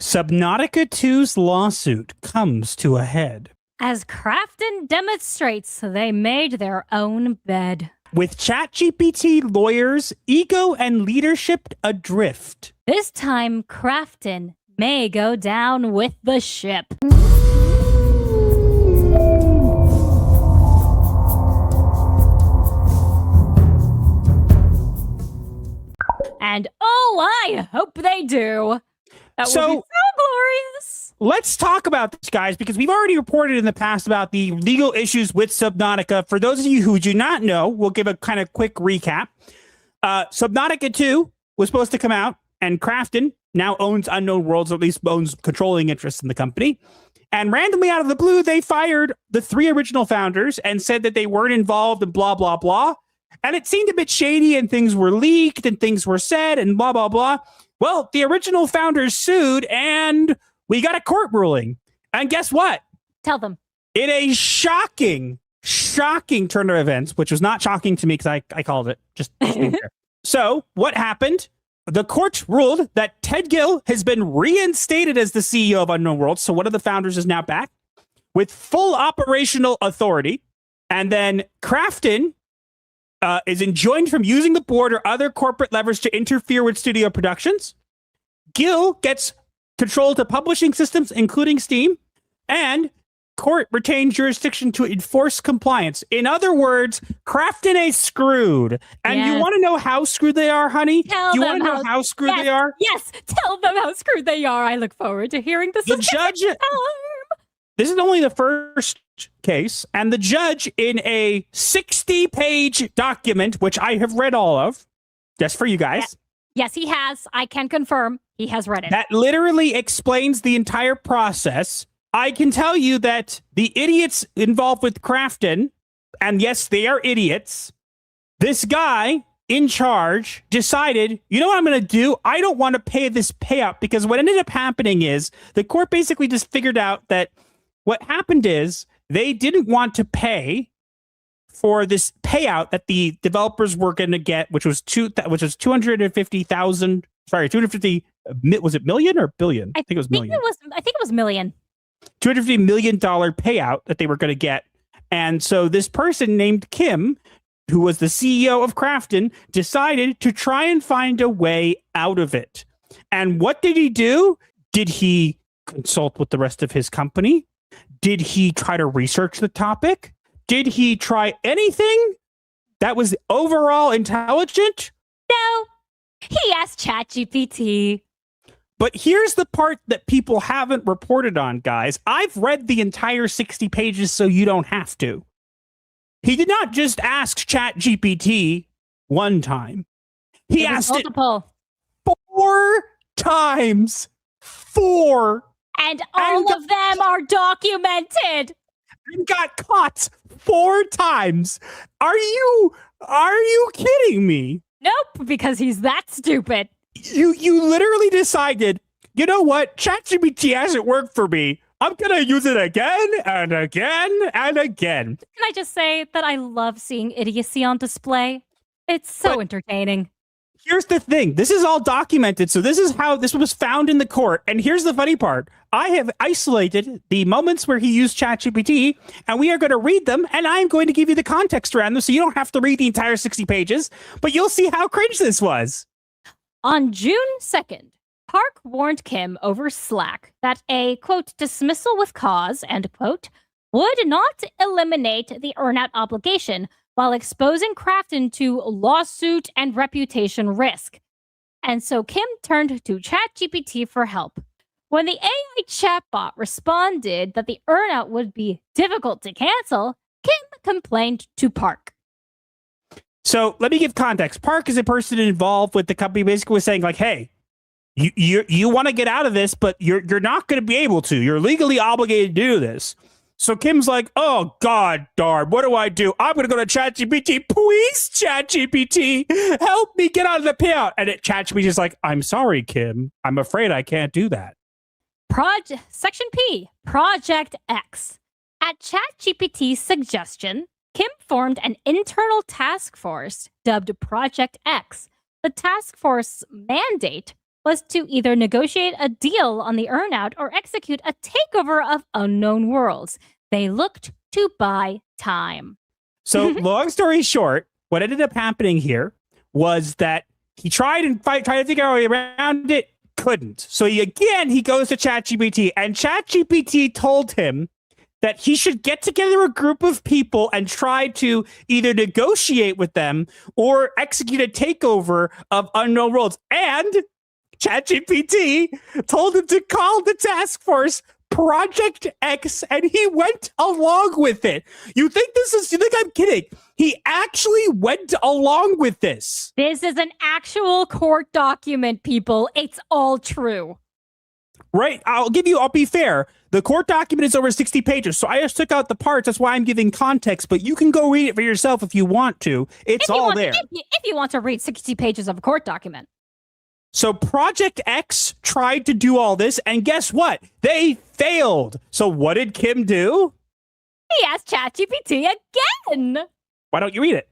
Subnautica 2's lawsuit comes to a head. As Crafton demonstrates, they made their own bed. With ChatGPT lawyers, ego, and leadership adrift. This time, Crafton may go down with the ship. And oh, I hope they do. That would be so glorious. Let's talk about this, guys, because we've already reported in the past about the legal issues with Subnautica. For those of you who do not know, we'll give a kind of quick recap. Subnautica 2 was supposed to come out, and Crafton now owns Unknown Worlds, or at least owns controlling interest in the company. And randomly out of the blue, they fired the 3 original founders and said that they weren't involved and blah, blah, blah. And it seemed a bit shady, and things were leaked and things were said and blah, blah, blah. Well, the original founders sued, and we got a court ruling. And guess what? Tell them. In a shocking turn of events, which was not shocking to me because I called it. Just So what happened? The court ruled that Ted Gill has been reinstated as the CEO of Unknown Worlds. So one of the founders is now back with full operational authority. And then Crafton is enjoined from using the board or other corporate levers to interfere with studio productions. Gill gets control to publishing systems, including Steam, and court retains jurisdiction to enforce compliance. In other words, Crafton is screwed. And you want to know how screwed they are, honey? You want to know how screwed they are? Yes, tell them how screwed they are. I look forward to hearing this. The judge... This is only the first case, and the judge in a 60-page document, which I have read all of, just for you guys. Yes, he has. I can confirm he has read it. That literally explains the entire process. I can tell you that the idiots involved with Crafton, and yes, they are idiots, this guy in charge decided, you know what I'm going to do? I don't want to pay this payout, because what ended up happening is the court basically just figured out that what happened is they didn't want to pay for this payout that the developers were going to get, which was 250,000. Sorry, 250. Was it million or billion? I think it was million. I think it was million. $250 million payout that they were going to get. And so this person named Kim, who was the CEO of Crafton, decided to try and find a way out of it. And what did he do? Did he consult with the rest of his company? Did he try to research the topic? Did he try anything that was overall intelligent? No. He asked ChatGPT. But here's the part that people haven't reported on, guys. I've read the entire 60 pages, so you don't have to. He did not just ask ChatGPT one time. He asked multiple. It 4 times. 4. And all of them are documented. And got caught 4 times. Are you kidding me? Nope, because he's that stupid. You literally decided, you know what? ChatGPT hasn't worked for me. I'm going to use it again and again and again. Can I just say that I love seeing idiocy on display? It's so entertaining. Here's the thing. This is all documented. So this is how this was found in the court. And here's the funny part. I have isolated the moments where he used ChatGPT, and we are going to read them, and I'm going to give you the context around them so you don't have to read the entire 60 pages, but you'll see how cringe this was. On June 2nd, Park warned Kim over Slack that a, quote, dismissal with cause, end quote, would not eliminate the earnout obligation while exposing Crafton to lawsuit and reputation risk. And so Kim turned to ChatGPT for help. When the AI chatbot responded that the earnout would be difficult to cancel, Kim complained to Park. So let me give context. Park is a person involved with the company, basically was saying like, hey, you want to get out of this, but you're not going to be able to. You're legally obligated to do this. So Kim's like, oh, God darn, what do I do? I'm going to go to ChatGPT. Please, ChatGPT, help me get out of the payout. And ChatGPT is like, I'm sorry, Kim. I'm afraid I can't do that. Section P, Project X. At ChatGPT's suggestion, Kim formed an internal task force dubbed Project X. The task force's mandate was to either negotiate a deal on the earnout or execute a takeover of unknown worlds. They looked to buy time. So long story short, what ended up happening here was that he tried to figure out a way around it, couldn't. So he goes to ChatGPT, and ChatGPT told him that he should get together a group of people and try to either negotiate with them or execute a takeover of unknown worlds. And ChatGPT told him to call the task force Project X, and he went along with it. You think I'm kidding? He actually went along with this. This is an actual court document, people. It's all true. Right. I'll be fair. The court document is over 60 pages, so I just took out the parts. That's why I'm giving context, but you can go read it for yourself if you want to. It's all there. If you want to read 60 pages of a court document. So Project X tried to do all this, and guess what? They failed. So what did Kim do? He asked ChatGPT again. Why don't you read it?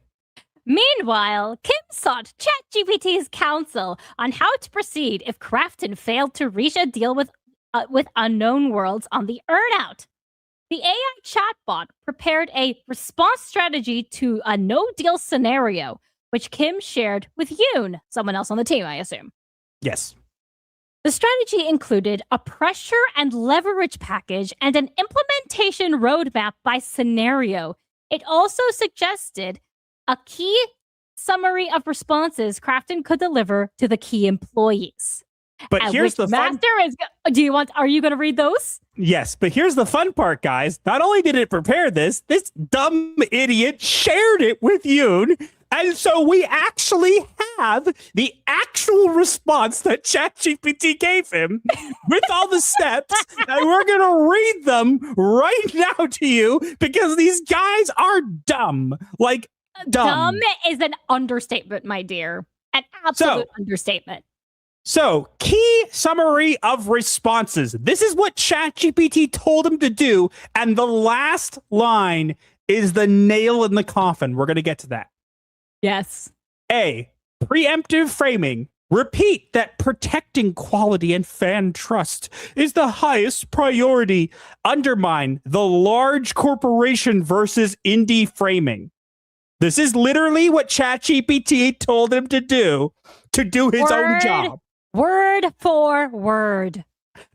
Meanwhile, Kim sought ChatGPT's counsel on how to proceed if Crafton failed to reach a deal with unknown worlds on the earnout. The AI chatbot prepared a response strategy to a no-deal scenario, which Kim shared with Yoon, someone else on the team, I assume. Yes. The strategy included a pressure and leverage package and an implementation roadmap by scenario. It also suggested a key summary of responses Crafton could deliver to the key employees. But here's the fun. Are you going to read those? Yes, but here's the fun part, guys. Not only did it prepare this dumb idiot shared it with Yoon. And so we actually have the actual response that ChatGPT gave him with all the steps. And we're going to read them right now to you because these guys are dumb. Like, dumb. Dumb is an understatement, my dear. An absolute understatement. So, key summary of responses. This is what ChatGPT told him to do. And the last line is the nail in the coffin. We're going to get to that. Yes. A, preemptive framing. Repeat that protecting quality and fan trust is the highest priority. Undermine the large corporation versus indie framing. This is literally what ChatGPT told him to do his own job. Word for word.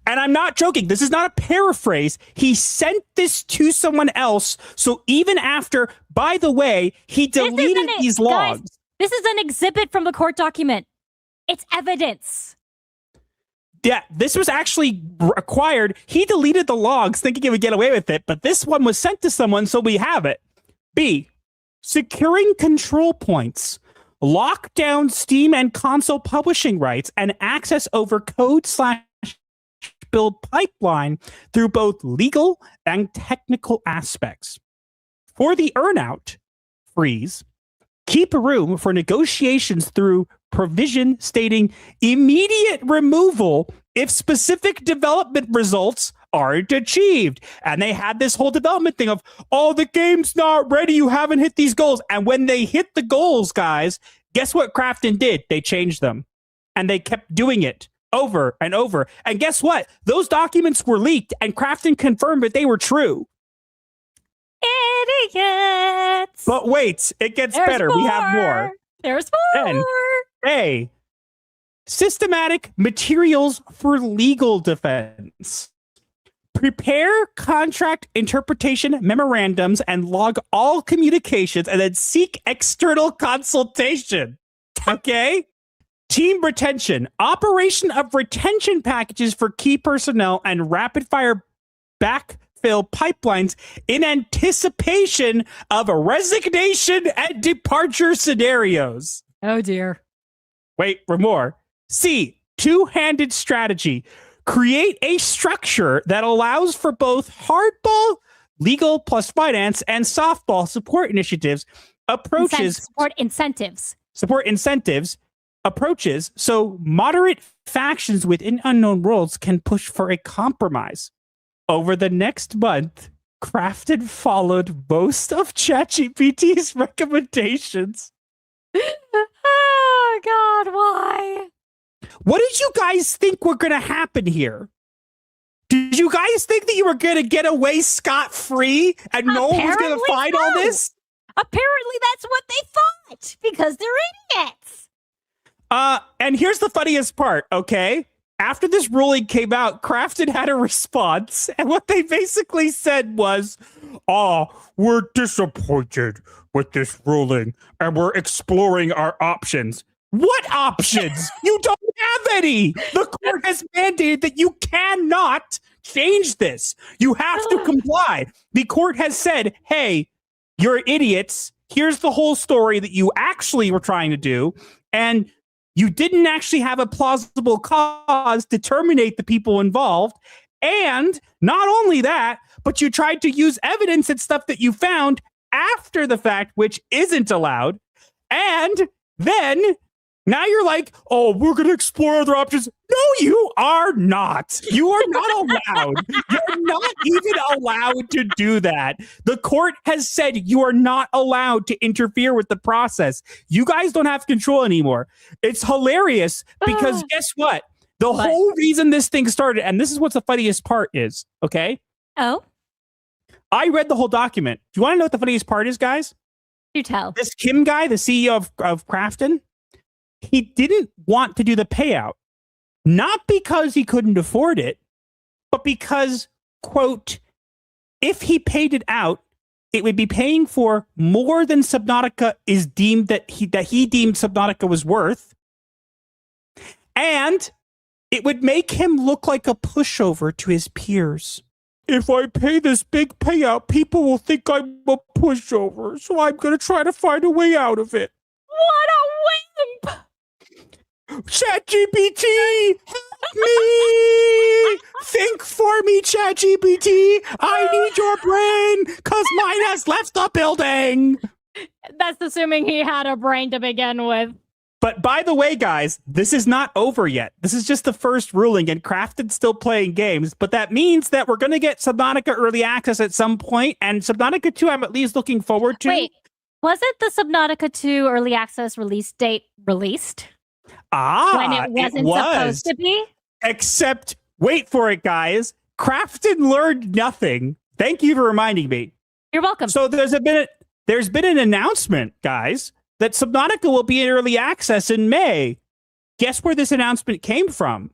And I'm not joking. This is not a paraphrase. He sent this to someone else. So even after, by the way, he deleted these logs. Guys, this is an exhibit from the court document. It's evidence. Yeah, this was actually acquired. He deleted the logs thinking he would get away with it, but this one was sent to someone, so we have it. B, securing control points. Lock down Steam and console publishing rights and access over code/build pipeline through both legal and technical aspects. For the earnout freeze, keep room for negotiations through provision stating immediate removal if specific development results aren't achieved. And they had this whole development thing of, oh, the game's not ready, you haven't hit these goals. And when they hit the goals, guys, guess what Crafton did? They changed them. And they kept doing it over and over. And guess what? Those documents were leaked, and Crafton confirmed that they were true. Idiots! But wait, it gets better. We have more. There's more. And A, systematic materials for legal defense. Prepare contract interpretation memorandums and log all communications and then seek external consultation. Okay? Team retention. Operation of retention packages for key personnel and rapid fire backfill pipelines in anticipation of resignation and departure scenarios. Oh dear. Wait for more. C, two-handed strategy. Create a structure that allows for both hardball, legal plus finance, and softball support initiatives, Support incentives, approaches, so moderate factions within unknown worlds can push for a compromise. Over the next month, Crafton followed most of ChatGPT's recommendations. Oh, God, why? What did you guys think were going to happen here? Did you guys think that you were going to get away scot-free and no one was going to find all this? Apparently that's what they thought because they're idiots. And here's the funniest part, okay? After this ruling came out, Crafton had a response, and what they basically said was, we're disappointed with this ruling, and we're exploring our options. What options? You don't have any! The court has mandated that you cannot change this. You have to comply. The court has said, hey, you're idiots. Here's the whole story that you actually were trying to do, and you didn't actually have a plausible cause to terminate the people involved. And not only that, but you tried to use evidence and stuff that you found after the fact, which isn't allowed. And then now you're like, we're going to explore other options. No, you are not. You are not allowed. You're not even allowed to do that. The court has said you are not allowed to interfere with the process. You guys don't have control anymore. It's hilarious because guess what? The whole reason this thing started, and this is what's the funniest part is, okay? Oh? I read the whole document. Do you want to know what the funniest part is, guys? You tell. This Kim guy, the CEO of Crafton, he didn't want to do the payout, not because he couldn't afford it, but because, quote, if he paid it out, it would be paying for more than Subnautica is deemed that he deemed Subnautica was worth, and it would make him look like a pushover to his peers. If I pay this big payout, people will think I'm a pushover, so I'm going to try to find a way out of it. What a wimp! ChatGPT, help me! Think for me, ChatGPT. I need your brain, because mine has left the building. That's assuming he had a brain to begin with. But by the way, guys, this is not over yet. This is just the first ruling, and Crafton's still playing games. But that means that we're going to get Subnautica Early Access at some point, and Subnautica 2 I'm at least looking forward to. Wait, wasn't the Subnautica 2 Early Access release date released? When it wasn't supposed to be? Except, wait for it, guys. Crafton learned nothing. Thank you for reminding me. You're welcome. So there's been an announcement, guys, that Subnautica will be in early access in May. Guess where this announcement came from?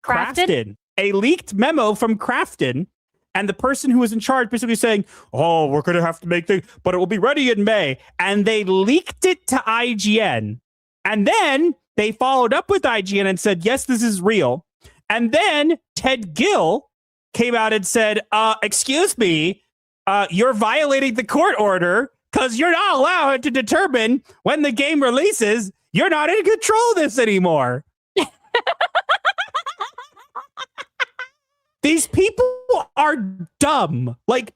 Crafton? A leaked memo from Crafton, and the person who was in charge basically saying, we're going to have to make things, but it will be ready in May. And they leaked it to IGN. And then they followed up with IGN and said, yes, this is real. And then Ted Gill came out and said, excuse me, you're violating the court order because you're not allowed to determine when the game releases. You're not in control of this anymore. These people are dumb, like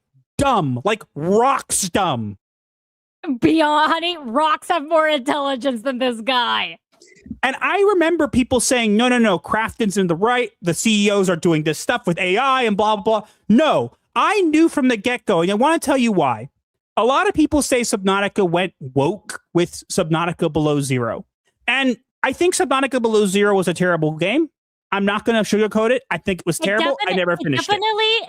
rocks dumb. Beyond, honey, rocks have more intelligence than this guy. And I remember people saying, no, Crafton's in the right. The CEOs are doing this stuff with AI and blah, blah, blah. No, I knew from the get-go, and I want to tell you why. A lot of people say Subnautica went woke with Subnautica Below Zero. And I think Subnautica Below Zero was a terrible game. I'm not going to sugarcoat it. I think it was terrible. I never finished it.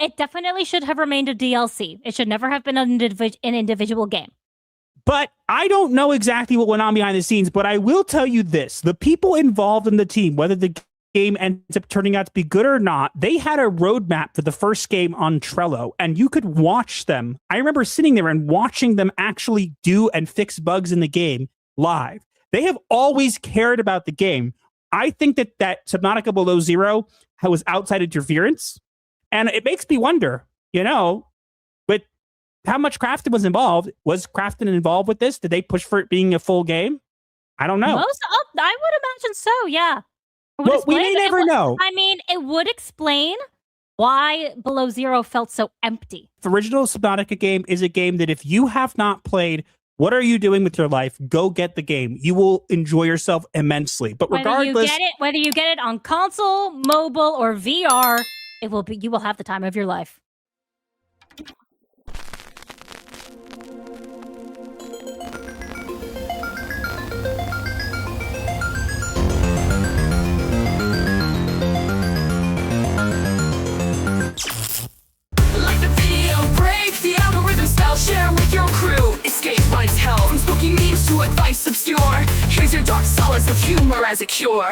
It definitely should have remained a DLC. It should never have been an individual game. But I don't know exactly what went on behind the scenes, but I will tell you this. The people involved in the team, whether the game ends up turning out to be good or not, they had a roadmap for the first game on Trello, and you could watch them. I remember sitting there and watching them actually do and fix bugs in the game live. They have always cared about the game. I think that Subnautica Below Zero was outside interference, and it makes me wonder, how much Crafton was involved. Was Crafton involved with this? Did they push for it being a full game? I don't know. I would imagine so, yeah. Well, we may never know. I mean, it would explain why Below Zero felt so empty. The original Subnautica game is a game that if you have not played, what are you doing with your life? Go get the game. You will enjoy yourself immensely. But regardless, whether you get it on console, mobile, or VR, you will have the time of your life. tell, share with your crew. Escape life's hell, from spooky memes to advice obscure. Here's your dark solace of humor as a cure.